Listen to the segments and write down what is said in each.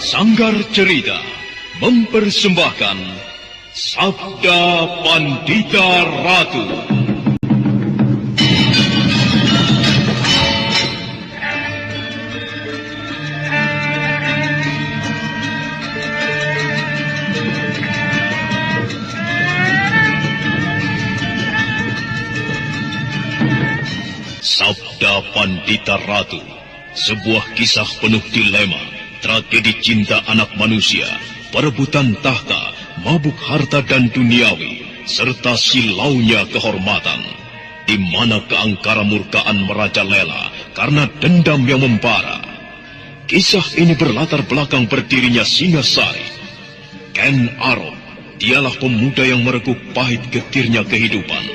Sanggar Cerita mempersembahkan Sabda Pandita Ratu. Sabda Pandita Ratu, sebuah kisah penuh dilema, tragedi cinta anak manusia, perebutan tahta, mabuk harta dan duniawi, serta silaunya kehormatan, di mana keangkara murkaan merajalela karena dendam yang membara. Kisah ini berlatar belakang berdirinya Singasari. Ken Arok, dialah pemuda yang merekuk pahit getirnya kehidupan.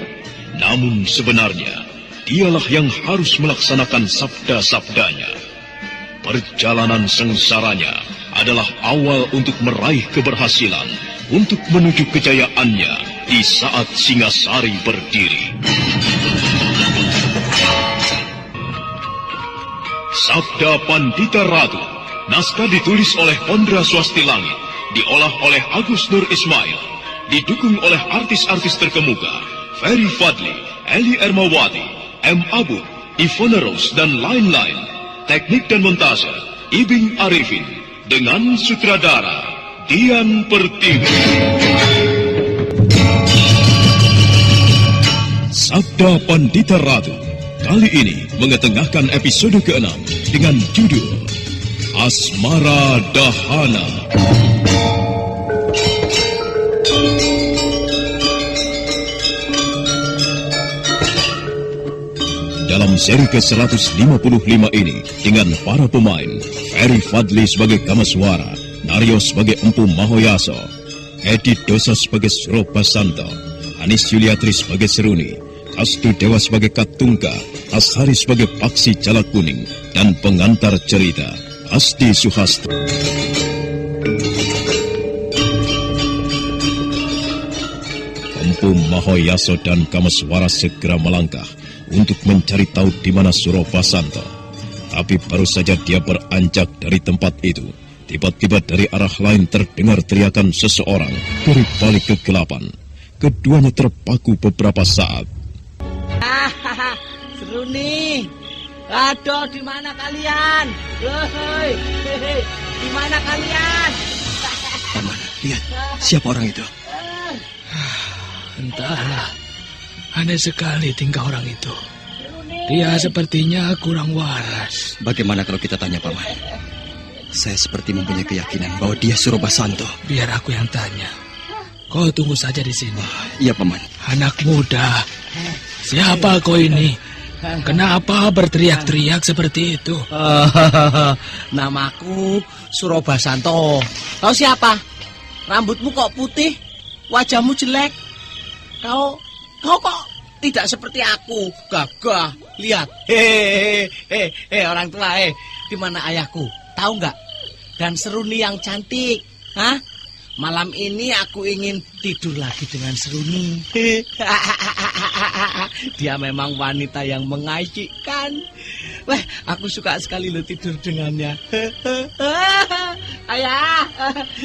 Namun sebenarnya, dialah yang harus melaksanakan sabda-sabdanya. Perjalanan sengsaranya adalah awal untuk meraih keberhasilan, untuk menuju kejayaannya di saat Singasari berdiri. Sabda Pandita Ratu, naskah ditulis oleh Ondra Swastilangit, diolah oleh Agus Nur Ismail, didukung oleh artis-artis terkemuka, Ferry Fadli, Eli Ermawati, M. Abu, Ivona Rose, dan lain-lain. Teknik dan montase, Ibing Arifin, dengan sutradara Dian Pertiwi. Sabda Pandita Ratu kali ini mengetengahkan episode ke-6 dengan judul Asmara Dahana. Dalam seri ke-155 ini, dengan para pemain, Ferry Fadli sebagai Kamaswara, Naryo sebagai Empu Mahoyaso, Edi Dosa sebagai Surobasanto, Anis Yuliatri sebagai Seruni, Kastu Dewa sebagai Katungka, Ashari sebagai Paksi Jalak Kuning, dan pengantar cerita, Asti Suhastro. Empu Mahoyaso dan Kamaswara segera melangkah untuk mencari tahu di mana Surobasanto. Tapi baru saja dia beranjak dari tempat itu, tiba-tiba dari arah lain terdengar teriakan seseorang dari balik kegelapan. Keduanya terpaku beberapa saat. Seruni, aduh, di mana kalian? Hei, di mana kalian? Paman, lihat, siapa orang itu? Entahlah. Aneh sekali tingkah orang itu. Dia sepertinya kurang waras. Bagaimana kalau kita tanya, Paman? Saya seperti mempunyai keyakinan bahwa dia Surobasanto. Biar aku yang tanya. Kau tunggu saja di sini. Iya, Paman. Anak muda, siapa kau ini? Kenapa berteriak-teriak seperti itu? Namaku Surobasanto. Kau siapa? Rambutmu kok putih? Wajahmu jelek? Kau kok tidak seperti aku, gagah. Lihat, orang tua, di mana ayahku? Tahu nggak? Dan Seruni yang cantik, hah? Malam ini aku ingin tidur lagi dengan Seruni. Dia memang wanita yang mengasyikkan. Wah, aku suka sekali lo tidur dengannya. Ayah,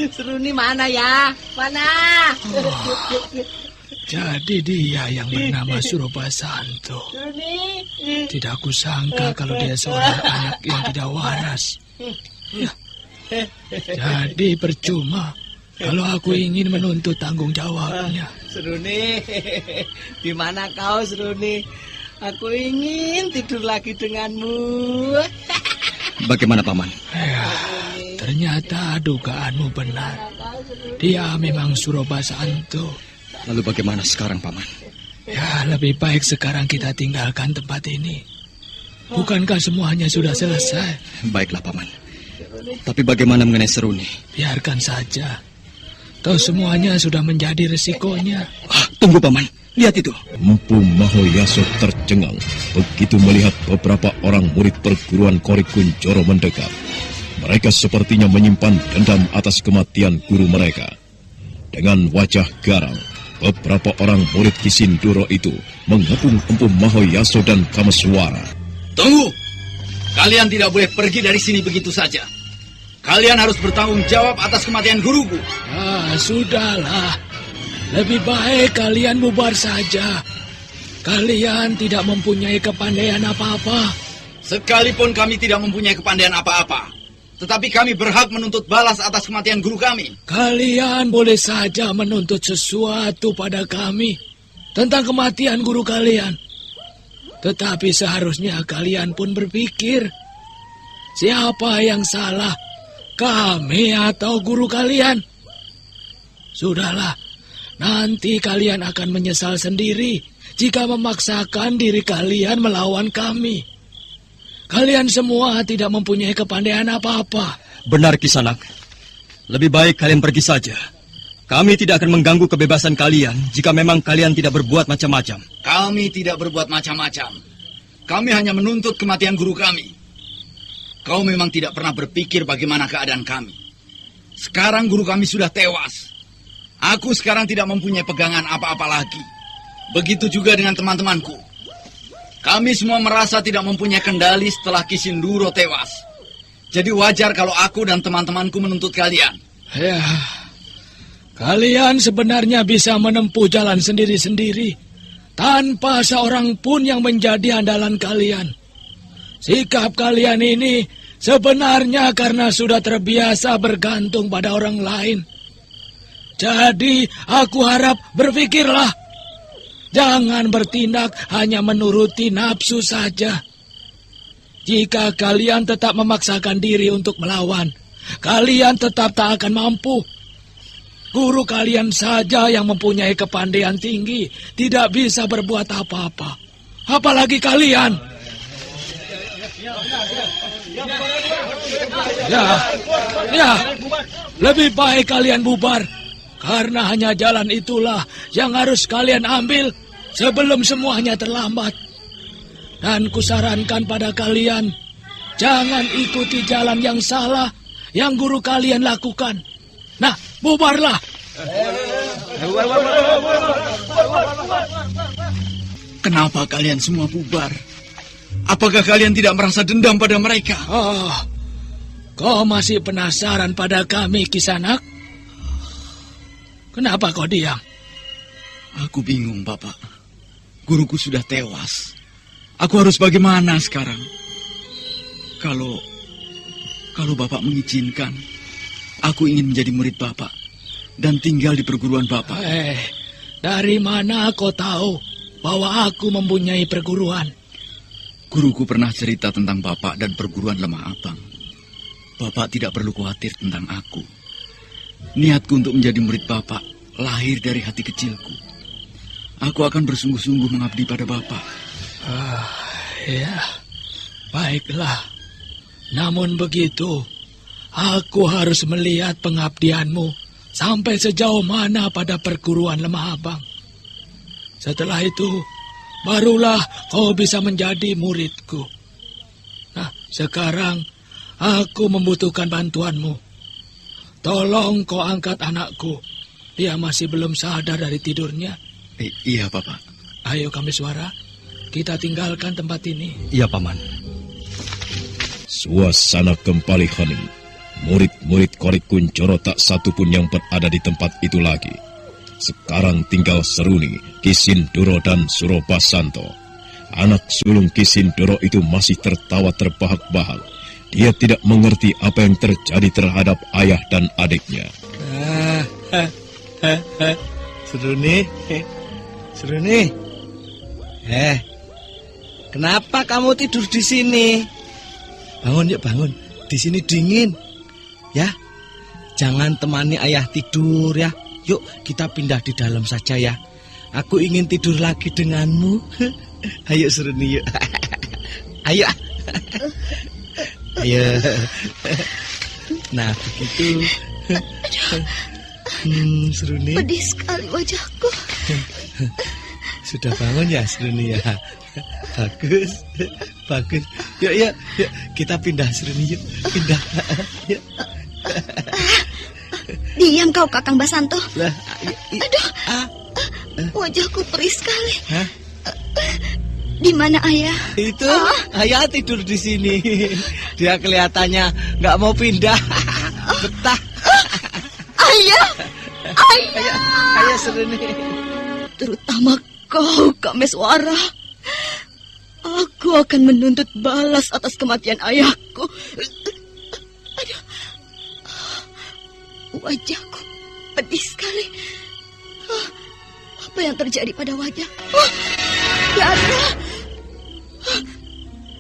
Seruni mana ya? Mana? Jadi dia yang bernama Surobasanto. Tidak kusangka kalau dia seorang anak yang tidak waras. Ya. Jadi percuma kalau aku ingin menuntut tanggung jawabnya. Seruni, di mana kau, Seruni? Aku ingin tidur lagi denganmu. Bagaimana, Paman? Ya, ternyata dugaanmu benar. Dia memang Surobasanto. Lalu bagaimana sekarang, Paman? Ya, lebih baik sekarang kita tinggalkan tempat ini. Bukankah semuanya sudah selesai? Baiklah, Paman. Tapi bagaimana mengenai Seruni? Biarkan saja. Toh semuanya sudah menjadi resikonya. Tunggu, Paman. Lihat itu. Empu Mahoyaso tercengang begitu melihat beberapa orang murid perguruan Kori Kunjoro mendekat. Mereka sepertinya menyimpan dendam atas kematian guru mereka. Dengan wajah garang, beberapa orang murid Kisinduro itu mengepung Empu Mahoyaso dan Kamaswara. Tunggu! Kalian tidak boleh pergi dari sini begitu saja. Kalian harus bertanggung jawab atas kematian guruku. Sudahlah. Lebih baik kalian bubar saja. Kalian tidak mempunyai kepandaian apa-apa. Sekalipun kami tidak mempunyai kepandaian apa-apa, tetapi kami berhak menuntut balas atas kematian guru kami. Kalian boleh saja menuntut sesuatu pada kami tentang kematian guru kalian. Tetapi seharusnya kalian pun berpikir, siapa yang salah, kami atau guru kalian? Sudahlah, nanti kalian akan menyesal sendiri jika memaksakan diri kalian melawan kami. Kalian semua tidak mempunyai kepandaian apa-apa. Benar, Kisanak. Lebih baik kalian pergi saja. Kami tidak akan mengganggu kebebasan kalian jika memang kalian tidak berbuat macam-macam. Kami tidak berbuat macam-macam. Kami hanya menuntut kematian guru kami. Kau memang tidak pernah berpikir bagaimana keadaan kami. Sekarang guru kami sudah tewas. Aku sekarang tidak mempunyai pegangan apa-apa lagi. Begitu juga dengan teman-temanku. Kami semua merasa tidak mempunyai kendali setelah Kisinduro tewas. Jadi wajar kalau aku dan teman-temanku menuntut kalian. Ya, kalian sebenarnya bisa menempuh jalan sendiri-sendiri tanpa seorang pun yang menjadi andalan kalian. Sikap kalian ini sebenarnya karena sudah terbiasa bergantung pada orang lain. Jadi aku harap berpikirlah. Jangan bertindak hanya menuruti nafsu saja. Jika kalian tetap memaksakan diri untuk melawan, kalian tetap tak akan mampu. Guru kalian saja yang mempunyai kepandaian tinggi tidak bisa berbuat apa-apa. Apalagi kalian. Ya, lebih baik kalian bubar. Karena hanya jalan itulah yang harus kalian ambil sebelum semuanya terlambat. Dan kusarankan pada kalian, jangan ikuti jalan yang salah yang guru kalian lakukan. Nah, bubarlah. Kenapa kalian semua bubar? Apakah kalian tidak merasa dendam pada mereka? Oh, kau masih penasaran pada kami, Kisanak? Kenapa kau diam? Aku bingung, Bapak. Guruku sudah tewas. Aku harus bagaimana sekarang? Kalau Bapak mengizinkan, aku ingin menjadi murid Bapak dan tinggal di perguruan Bapak. Dari mana kau tahu bahwa aku mempunyai perguruan? Guruku pernah cerita tentang Bapak dan perguruan Lemah Abang. Bapak tidak perlu khawatir tentang aku. Niatku untuk menjadi murid Bapak lahir dari hati kecilku. Aku akan bersungguh-sungguh mengabdi pada Bapak. Ya, baiklah. Namun begitu, aku harus melihat pengabdianmu sampai sejauh mana pada perguruan Lemah Abang. Setelah itu, barulah kau bisa menjadi muridku. Nah, sekarang aku membutuhkan bantuanmu. Tolong kau angkat anakku. Dia masih belum sadar dari tidurnya. Iya, Bapak. Ayo Kambiswara, kita tinggalkan tempat ini. Iya, Paman. Suasana kembali hening. Murid-murid Korek Kuncoro tak satu pun yang berada di tempat itu lagi. Sekarang tinggal Seruni, Kisindoro dan Surobasanto. Anak sulung Kisindoro itu masih tertawa terbahak-bahak. Dia tidak mengerti apa yang terjadi terhadap ayah dan adiknya. Seruni. Kenapa kamu tidur di sini? Bangun yuk, bangun. Di sini dingin. Ya, jangan temani ayah tidur ya. Yuk, kita pindah di dalam saja ya. Aku ingin tidur lagi denganmu. Ayo Seruni yuk. Ayo. Ayo. Nah, begitu. Seruni. Pedih sekali wajahku. Sudah bangun ya, Seruni ya. Bagus. Yuk, kita pindah Seruni yuk. Pindah. Yuk. Diam kau Kakang Basanto. Lah, aduh. Wajahku perih sekali. Hah? Di mana ayah? Itu ayah tidur di sini. Dia kelihatannya nggak mau pindah. betah. Ayah! Ayah! Ayah Seruni. Terutama kau, Kameswara. Aku akan menuntut balas atas kematian ayahku. Aduh. Wajahku pedih sekali. Apa yang terjadi pada wajahku? Darah.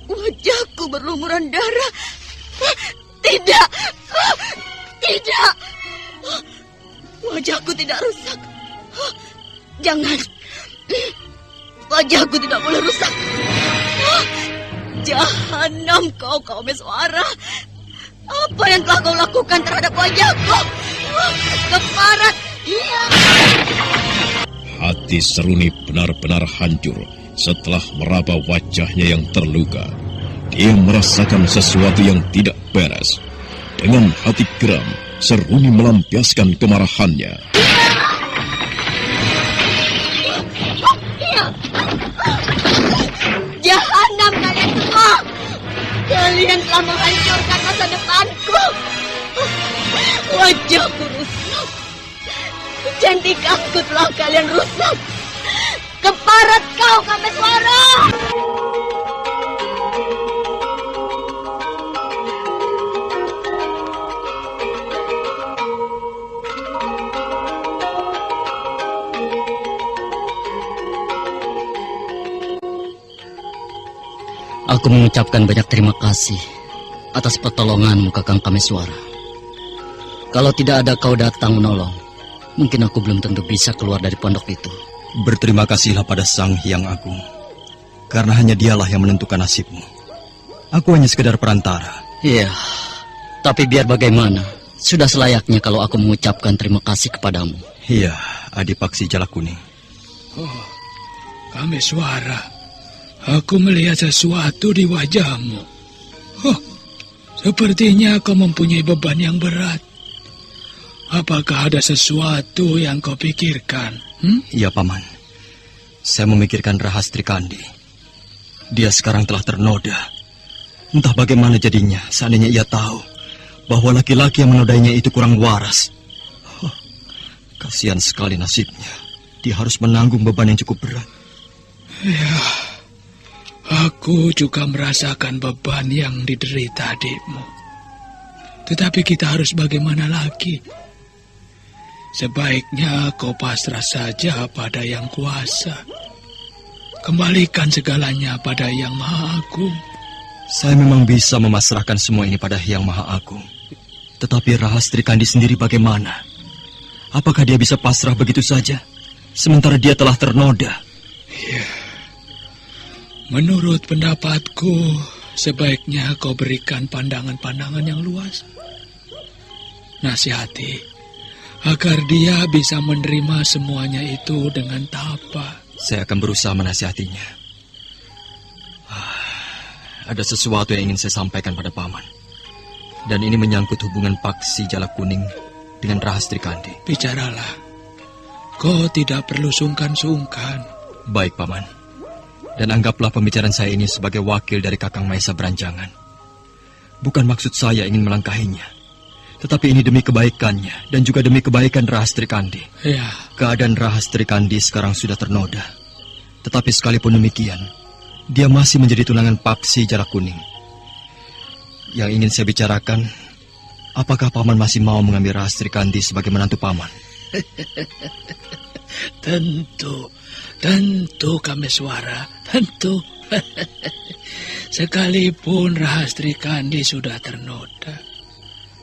Wajahku berlumuran darah. Tidak. Tidak. Wajahku tidak rusak. Jangan. Wajahku tidak boleh rusak. Jahanam kau, Kameswara. Apa yang telah kau lakukan terhadap wajahku? Keparat. Iya. Hati Seruni benar-benar hancur setelah meraba wajahnya yang terluka. Dia merasakan sesuatu yang tidak beres. Dengan hati geram, Seruni melampiaskan kemarahannya. Jahanam kalian semua. Kalian telah menghancurkan masa depanku. Wajahku rusak. Cantik aku telah kalian rusak. Keparat kau, Kameswara. Aku mengucapkan banyak terima kasih atas pertolonganmu, Kakang Kameswara. Kalau tidak ada kau datang menolong, mungkin aku belum tentu bisa keluar dari pondok itu. Berterima kasihlah pada Sang Hyang Agung, karena hanya dialah yang menentukan nasibmu. Aku hanya sekedar perantara. Iya, tapi biar bagaimana, sudah selayaknya kalau aku mengucapkan terima kasih kepadamu. Iya, Adipaksi Jala Kuning. Oh, Kameswara. Aku melihat sesuatu di wajahmu. Oh, sepertinya kau mempunyai beban yang berat. Apakah ada sesuatu yang kau pikirkan? Iya, Paman. Saya memikirkan Rahastri Kandi. Dia sekarang telah ternoda. Entah bagaimana jadinya seandainya ia tahu bahwa laki-laki yang menodainya itu kurang waras. Oh, kasihan sekali nasibnya. Dia harus menanggung beban yang cukup berat. Ya, aku juga merasakan beban yang diderita adikmu. Tetapi kita harus bagaimana lagi? Sebaiknya kau pasrah saja pada Yang Kuasa. Kembalikan segalanya pada Yang Maha Agung. Saya memang bisa memasrahkan semua ini pada Hyang Maha Agung. Tetapi Rahastri Kandi sendiri bagaimana? Apakah dia bisa pasrah begitu saja? Sementara dia telah ternoda. Ya. Menurut pendapatku, sebaiknya kau berikan pandangan-pandangan yang luas. Nasihati, agar dia bisa menerima semuanya itu dengan tabah. Saya akan berusaha menasihatinya. Ada sesuatu yang ingin saya sampaikan pada Paman. Dan ini menyangkut hubungan Paksi Jala Kuning dengan Rahastri Kandi. Bicaralah. Kau tidak perlu sungkan-sungkan. Baik, Paman. Dan anggaplah pembicaraan saya ini sebagai wakil dari Kakang Maesa Beranjangan. Bukan maksud saya ingin melangkahinya. Tetapi ini demi kebaikannya dan juga demi kebaikan Rahastri Kandi. Ya. Keadaan Rahastri Kandi sekarang sudah ternoda. Tetapi sekalipun demikian, dia masih menjadi tunangan Paksi Jala Kuning. Yang ingin saya bicarakan, apakah Paman masih mau mengambil Rahastri Kandi sebagai menantu Paman? Tentu Kameswara, tentu. Sekalipun Rahastri Kandi sudah ternoda,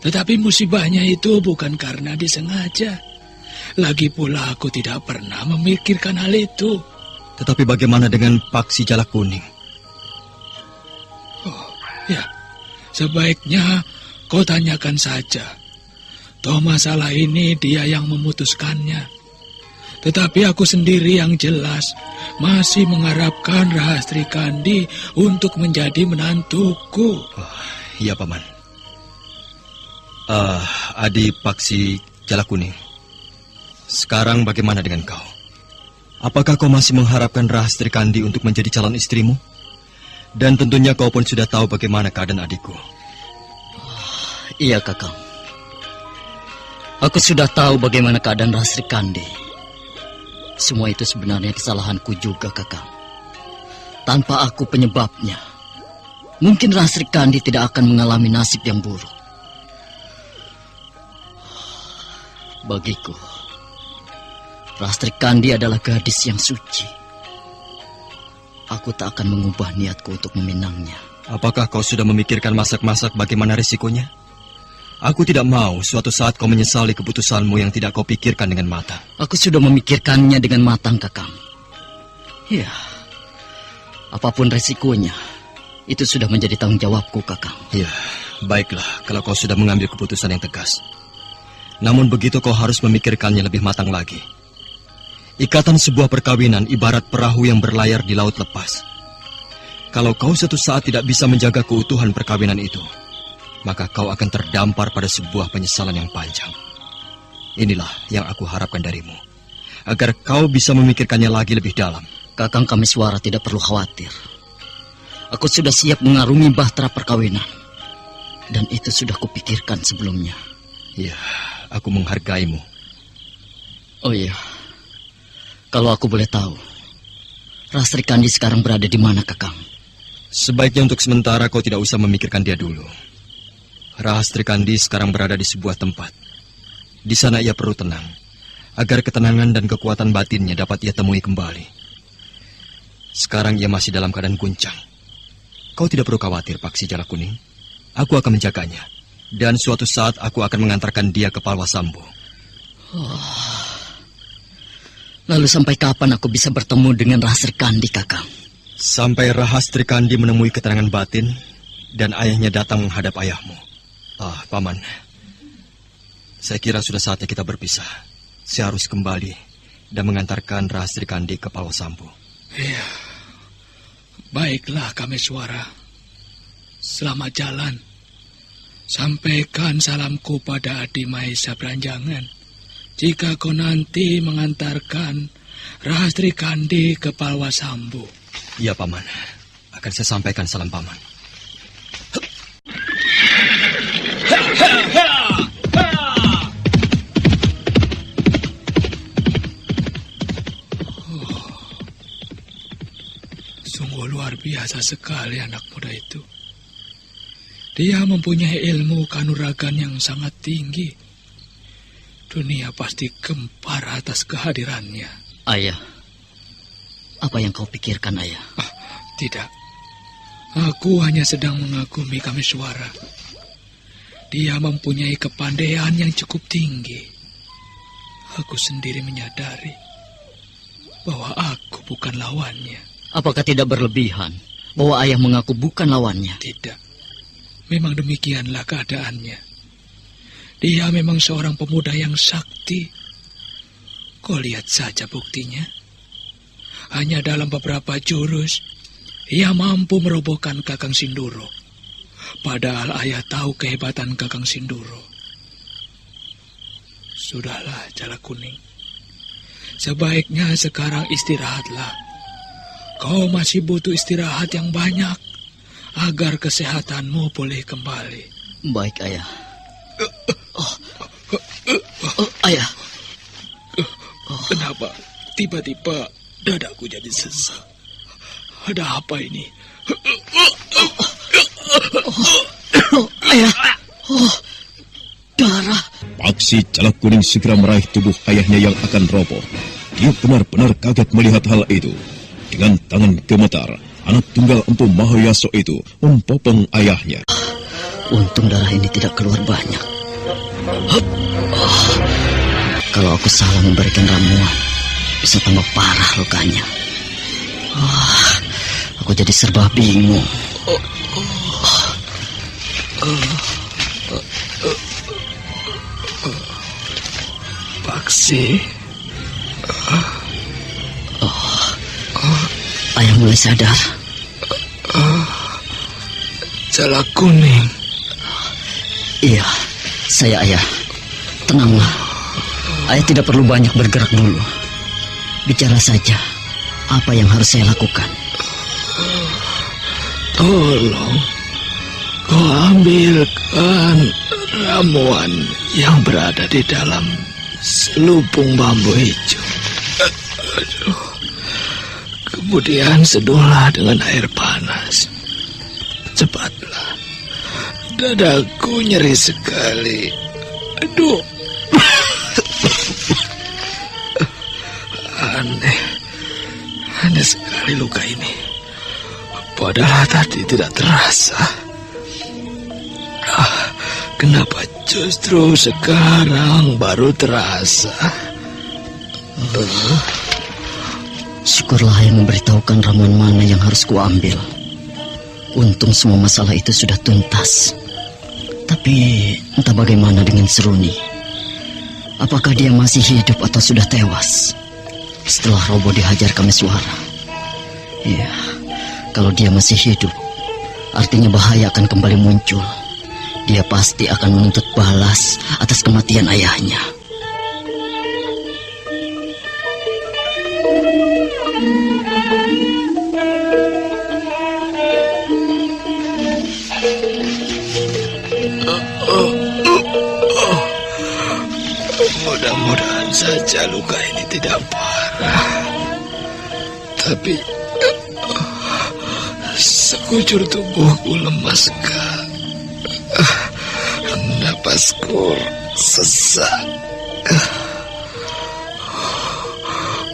tetapi musibahnya itu bukan karena disengaja. Lagi pula aku tidak pernah memikirkan hal itu. Tetapi bagaimana dengan Paksi Jala Kuning? Oh, ya, sebaiknya kau tanyakan saja. Toh masalah ini dia yang memutuskannya. Tetapi aku sendiri yang jelas masih mengharapkan Rahastri Kandi untuk menjadi menantuku. Iya, Paman. Adi Paksi Jala Kuning. Sekarang bagaimana dengan kau? Apakah kau masih mengharapkan Rahastri Kandi untuk menjadi calon istrimu? Dan tentunya kau pun sudah tahu bagaimana keadaan adikku. Iya, Kakang. Aku sudah tahu bagaimana keadaan Rastri Kandi. Semua itu sebenarnya kesalahanku juga, Kakang. Tanpa aku penyebabnya, mungkin Rastri Kandi tidak akan mengalami nasib yang buruk. Bagiku, Rastri Kandi adalah gadis yang suci. Aku tak akan mengubah niatku untuk meminangnya. Apakah kau sudah memikirkan masak-masak bagaimana risikonya? Aku tidak mau suatu saat kau menyesali keputusanmu yang tidak kau pikirkan dengan matang. Aku sudah memikirkannya dengan matang, Kakang. Ya, apapun resikonya, itu sudah menjadi tanggung jawabku, Kakang. Ya, baiklah kalau kau sudah mengambil keputusan yang tegas. Namun begitu kau harus memikirkannya lebih matang lagi. Ikatan sebuah perkawinan ibarat perahu yang berlayar di laut lepas. Kalau kau suatu saat tidak bisa menjaga keutuhan perkawinan itu, maka kau akan terdampar pada sebuah penyesalan yang panjang. Inilah yang aku harapkan darimu, agar kau bisa memikirkannya lagi lebih dalam. Kakang Kameswara tidak perlu khawatir. Aku sudah siap mengarungi bahtera perkawinan, dan itu sudah kupikirkan sebelumnya. Ya, aku menghargaimu. Oh iya, kalau aku boleh tahu, Rastri Kandi sekarang berada di mana, Kakang? Sebaiknya untuk sementara kau tidak usah memikirkan dia dulu. Rastri Kandi sekarang berada di sebuah tempat. Di sana ia perlu tenang, agar ketenangan dan kekuatan batinnya dapat ia temui kembali. Sekarang ia masih dalam keadaan guncang. Kau tidak perlu khawatir, Paksi Jala Kuning. Aku akan menjaganya, dan suatu saat aku akan mengantarkan dia ke Palwasambo. Lalu sampai kapan aku bisa bertemu dengan Rastri Kandi, Kakang? Sampai Rastri Kandi menemui ketenangan batin, dan ayahnya datang menghadap ayahmu. Paman, saya kira sudah saatnya kita berpisah. Saya harus kembali dan mengantarkan Rastri Kandi ke Palwasambo. Iya, baiklah Kameswara. Selamat jalan. Sampaikan salamku pada Adi Mahesa Beranjangan. Jika kau nanti mengantarkan Rastri Kandi ke Palwasambo. Iya, Paman. Akan saya sampaikan salam Paman. Sungguh luar biasa sekali anak muda itu. Dia mempunyai ilmu kanuragan yang sangat tinggi. Dunia pasti gempar atas kehadirannya. Ayah, apa yang kau pikirkan, Ayah? Tidak. Aku hanya sedang mengagumi Kameswara. Dia mempunyai kepandaian yang cukup tinggi. Aku sendiri menyadari bahwa aku bukan lawannya. Apakah tidak berlebihan bahwa ayah mengaku bukan lawannya? Tidak. Memang demikianlah keadaannya. Dia memang seorang pemuda yang sakti. Kau lihat saja buktinya. Hanya dalam beberapa jurus, ia mampu merobohkan Kakang Sindoro. Padahal ayah tahu kehebatan Kakang Sindoro. Sudahlah, Jala Kuning. Sebaiknya sekarang istirahatlah. Kau masih butuh istirahat yang banyak agar kesehatanmu boleh kembali. Baik, Ayah. Ayah. Kenapa tiba-tiba dadaku jadi sesak? Ada apa ini? Ayah. Darah. Paksi Jala Kuning segera meraih tubuh ayahnya yang akan roboh. Dia benar-benar kaget melihat hal itu. Dengan tangan gemetar, anak tunggal Empu Mahayaso itu mempopong ayahnya. Untung darah ini tidak keluar banyak. Kalau aku salah memberikan ramuan, bisa tambah parah lukanya. Aku jadi serba bingung. Paksi. Ayah mulai sadar. Jala Kuning. Iya, saya Ayah. Tenanglah. Ayah tidak perlu banyak bergerak dulu. Bicara saja. Apa yang harus saya lakukan? Tolong. Kau ambilkan ramuan yang berada di dalam selubung bambu hijau. Aduh. Kemudian seduhlah dengan air panas. Cepatlah. Dadaku nyeri sekali. Aduh. Aneh sekali luka ini. Padahal tadi tidak terasa. Kenapa justru sekarang baru terasa? Syukurlah yang memberitahukan ramuan mana yang harus kuambil. Untung semua masalah itu sudah tuntas. Tapi entah bagaimana dengan Seruni. Apakah dia masih hidup atau sudah tewas setelah Robo dihajar Kameswara? Ya, kalau dia masih hidup, artinya bahaya akan kembali muncul. Dia pasti akan menuntut balas atas kematian ayahnya. Mudah-mudahan saja luka ini tidak parah. Tapi sekujur tubuhku lemas sekali. Napasku sesak.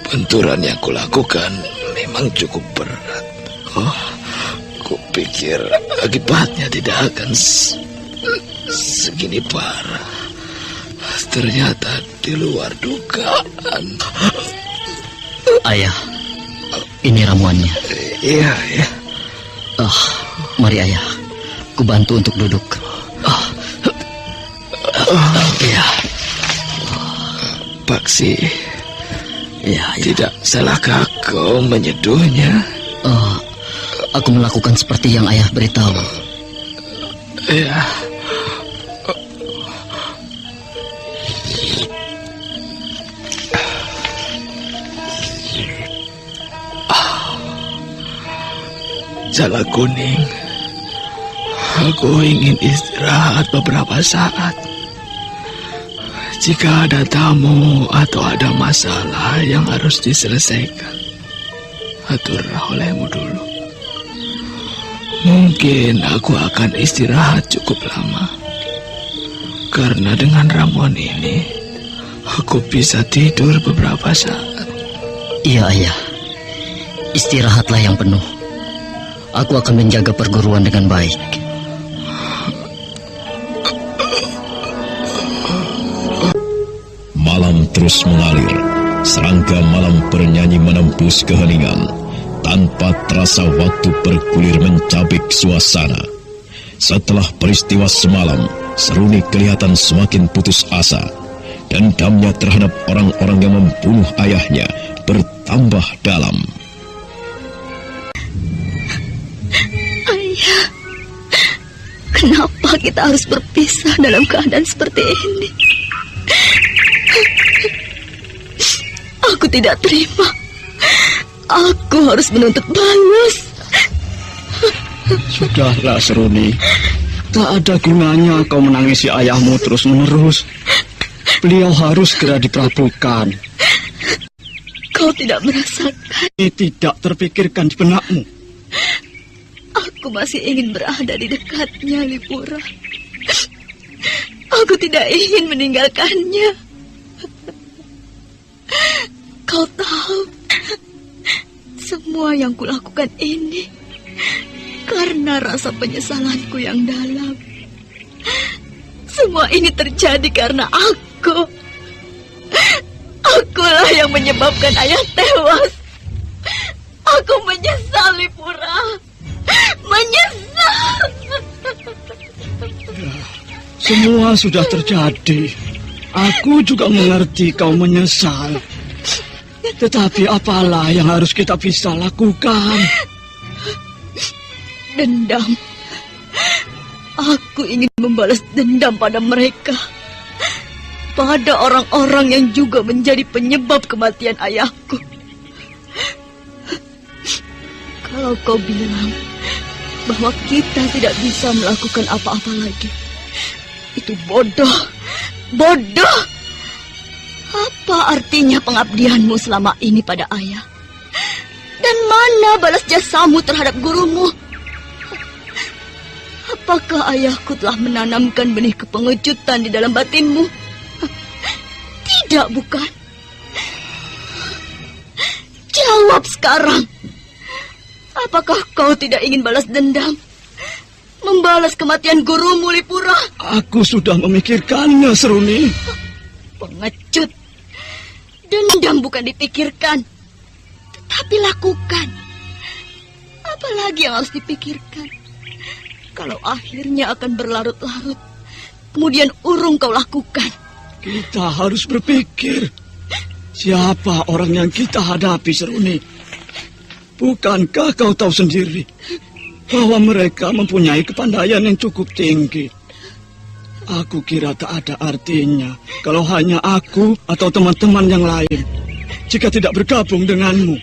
Benturan yang kulakukan memang cukup berat. Kupikir akibatnya tidak akan segini parah. Ternyata di luar dugaan. Ayah, ini ramuannya. Iya, ya. Mari ayah, ku bantu untuk duduk. Ya, Paksi. Ya. Tidak salahkah kau menyeduhnya? Aku melakukan seperti yang ayah beritahu. Ya. Jala Kuning, aku ingin istirahat beberapa saat. Jika ada tamu atau ada masalah yang harus diselesaikan, aturlah olehmu dulu. Mungkin aku akan istirahat cukup lama. Karena dengan ramuan ini, aku bisa tidur beberapa saat. Iya, ayah. Istirahatlah yang penuh. Aku akan menjaga perguruan dengan baik. Malam terus mengalir. Serangga malam bernyanyi menembus keheningan. Tanpa terasa waktu bergulir mencabik suasana. Setelah peristiwa semalam, Seruni kelihatan semakin putus asa. Dendamnya terhadap orang-orang yang membunuh ayahnya bertambah dalam. Ayah, kenapa kita harus berpisah dalam keadaan seperti ini? Aku tidak terima. Aku harus menuntut balas. Sudahlah, Seruni. Tak ada gunanya kau menangisi ayahmu terus-menerus. Beliau harus segera diperabotkan. Kau tidak merasakan? Ini tidak terpikirkan di benakmu. Aku masih ingin berada di dekatnya, Lipura. Aku tidak ingin meninggalkannya. Kau tahu, semua yang kulakukan ini karena rasa penyesalanku yang dalam. Semua ini terjadi karena aku. Akulah yang menyebabkan ayah tewas. Aku menyesal, Lipura. Menyesal. Semua sudah terjadi. Aku juga mengerti kau menyesal. Tetapi apalah yang harus kita bisa lakukan? Dendam. Aku ingin membalas dendam pada mereka. Pada orang-orang yang juga menjadi penyebab kematian ayahku. Kalau kau bilang bahwa kita tidak bisa melakukan apa-apa lagi. Itu bodoh. Bodoh. Apa artinya pengabdianmu selama ini pada ayah? Dan mana balas jasamu terhadap gurumu? Apakah ayahku telah menanamkan benih kepengejutan di dalam batinmu? Tidak, bukan? Jawab sekarang. Apakah kau tidak ingin balas dendam? Membalas kematian gurumu, Lipura? Aku sudah memikirkannya, Seruni. Pengecut. Dendam bukan dipikirkan, tetapi lakukan. Apalagi yang harus dipikirkan? Kalau akhirnya akan berlarut-larut, kemudian urung kau lakukan. Kita harus berpikir, siapa orang yang kita hadapi, Seruni? Bukankah kau tahu sendiri bahwa mereka mempunyai kepandaian yang cukup tinggi? Aku kira tak ada artinya kalau hanya aku atau teman-teman yang lain jika tidak bergabung denganmu.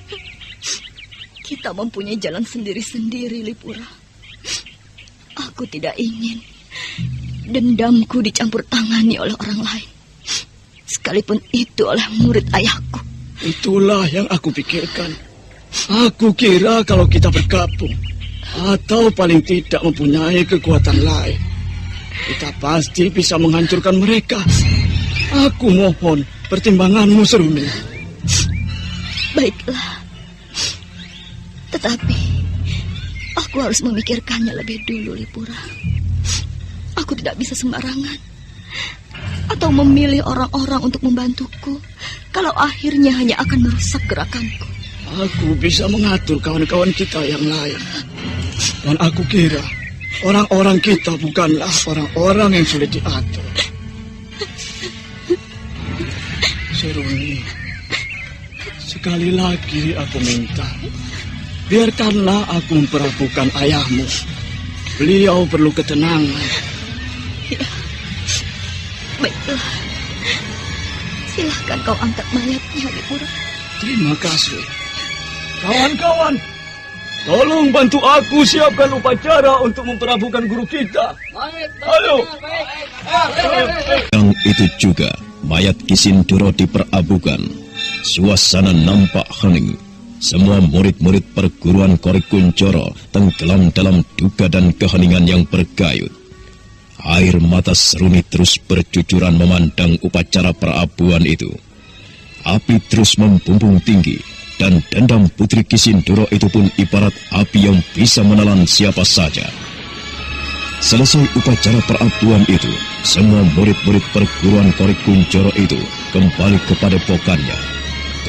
Kita mempunyai jalan sendiri-sendiri, Lipura. Aku tidak ingin dendamku dicampur tangani oleh orang lain, sekalipun itu oleh murid ayahku. Itulah yang aku pikirkan. Aku kira kalau kita bergabung atau paling tidak mempunyai kekuatan lain, kita pasti bisa menghancurkan mereka. Aku mohon pertimbanganmu, Seruni. Baiklah. Tetapi aku harus memikirkannya lebih dulu, Lipura. Aku tidak bisa sembarangan atau memilih orang-orang untuk membantuku kalau akhirnya hanya akan merusak gerakanku. Aku bisa mengatur kawan-kawan kita yang lain. Dan aku kira orang-orang kita bukanlah orang-orang yang sulit diatur. Seruni, sekali lagi aku minta, biarkanlah aku memperlakukan ayahmu. Beliau perlu ketenangan. Ya, baiklah. Silahkan kau angkat mayatnya, Lipura. Terima kasih. Kawan-kawan, tolong bantu aku siapkan upacara untuk memperlakukan guru kita. Ayo. Yang itu juga, mayat Kisinduro diperabukan. Suasana nampak hening. Semua murid-murid perguruan Korik Kuncoro tenggelam dalam duka dan keheningan yang bergayut. Air mata Seruni terus bercucuran memandang upacara perabuan itu. Api terus membumbung tinggi, dan dendam Putri Kisinduro itu pun ibarat api yang bisa menelan siapa saja. Selesai upacara perabuan itu, semua murid-murid perguruan Korik Kuncoro itu kembali kepada pokannya,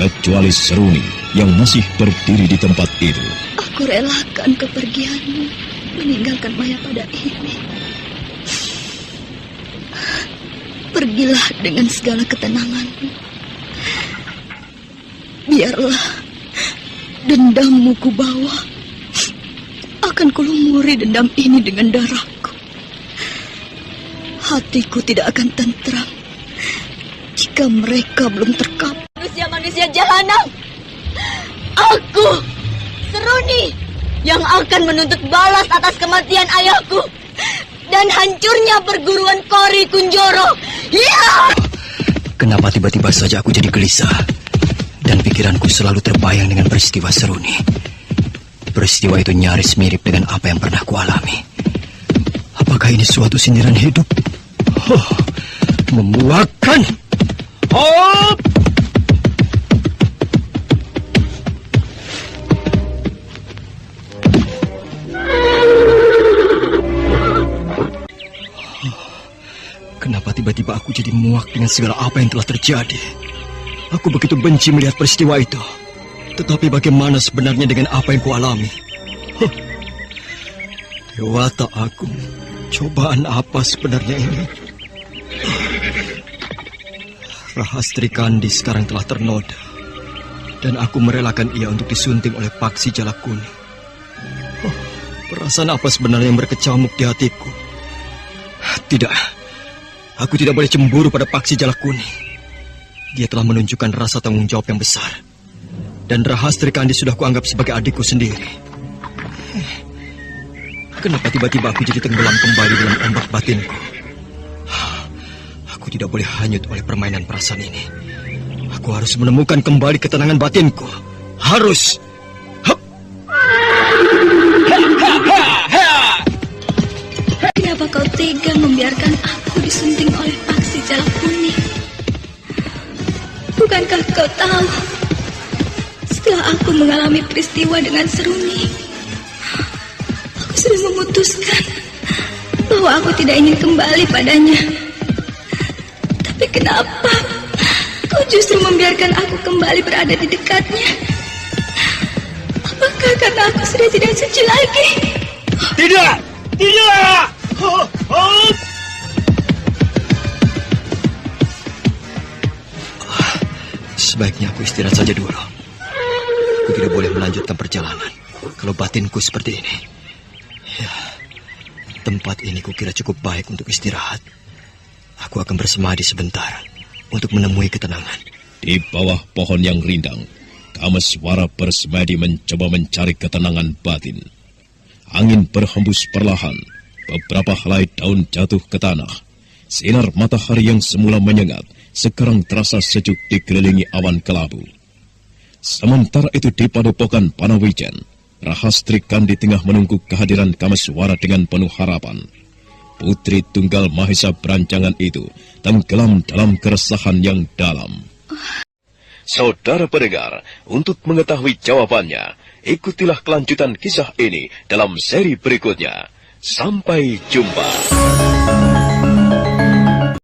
kecuali Seruni yang masih berdiri di tempat itu. Aku relakan kepergianmu, meninggalkan Maya pada ini. Pergilah dengan segala ketenanganmu. Biarlah dendammu ku bawa. Akan kulumuri dendam ini dengan darahku. Hatiku tidak akan tentram jika mereka belum terkapar. Manusia-manusia jahanam. Aku, Seruni, yang akan menuntut balas atas kematian ayahku dan hancurnya perguruan Korik Kuncoro. Ya! Kenapa tiba-tiba saja aku jadi gelisah? Dan pikiranku selalu terbayang dengan peristiwa Seruni. Peristiwa itu nyaris mirip dengan apa yang pernah kualami. Apakah ini suatu sindiran hidup? Memuakkan! Hop! Kenapa tiba-tiba aku jadi muak dengan segala apa yang telah terjadi? Aku begitu benci melihat peristiwa itu. Tetapi bagaimana sebenarnya dengan apa yang kualami? Dewata Agung, cobaan apa sebenarnya ini? Rahastri Kandi sekarang telah ternoda, dan aku merelakan ia untuk disunting oleh Paksi Jalakuni. Perasaan apa sebenarnya yang berkecamuk di hatiku? Tidak, aku tidak boleh cemburu pada Paksi Jalakuni. Dia telah menunjukkan rasa tanggung jawab yang besar. Dan Rahastri Kandi sudah kuanggap sebagai adikku sendiri. Kenapa tiba-tiba aku jadi tenggelam kembali dalam ombak batinku? Aku tidak boleh hanyut oleh permainan perasaan ini. Aku harus menemukan kembali ketenangan batinku. Harus. Kenapa kau tega membiarkan aku disunting oleh paksi jalak kuning? Bukankah kau tahu, setelah aku mengalami peristiwa dengan Seruni, aku sudah memutuskan bahwa aku tidak ingin kembali padanya. Tapi kenapa kau justru membiarkan aku kembali berada di dekatnya? Apakah karena aku sudah tidak suci lagi? Tidak! Tidak! Sebaiknya aku istirahat saja dulu. Aku tidak boleh melanjutkan perjalanan kalau batinku seperti ini. Ya, tempat ini kukira cukup baik untuk istirahat. Aku akan bersemadi sebentar untuk menemui ketenangan. Di bawah pohon yang rindang, Kameswara bersemadi mencoba mencari ketenangan batin. Angin berhembus perlahan, beberapa helai daun jatuh ke tanah. Sinar matahari yang semula menyengat, sekarang terasa sejuk dikelilingi awan kelabu. Sementara itu di padepokan Panawijen, Rahastri Kandi tengah menunggu kehadiran Kameswara dengan penuh harapan. Putri tunggal Mahesa berancangan itu tenggelam dalam keresahan yang dalam. Saudara pendengar, untuk mengetahui jawabannya, ikutilah kelanjutan kisah ini dalam seri berikutnya. Sampai jumpa.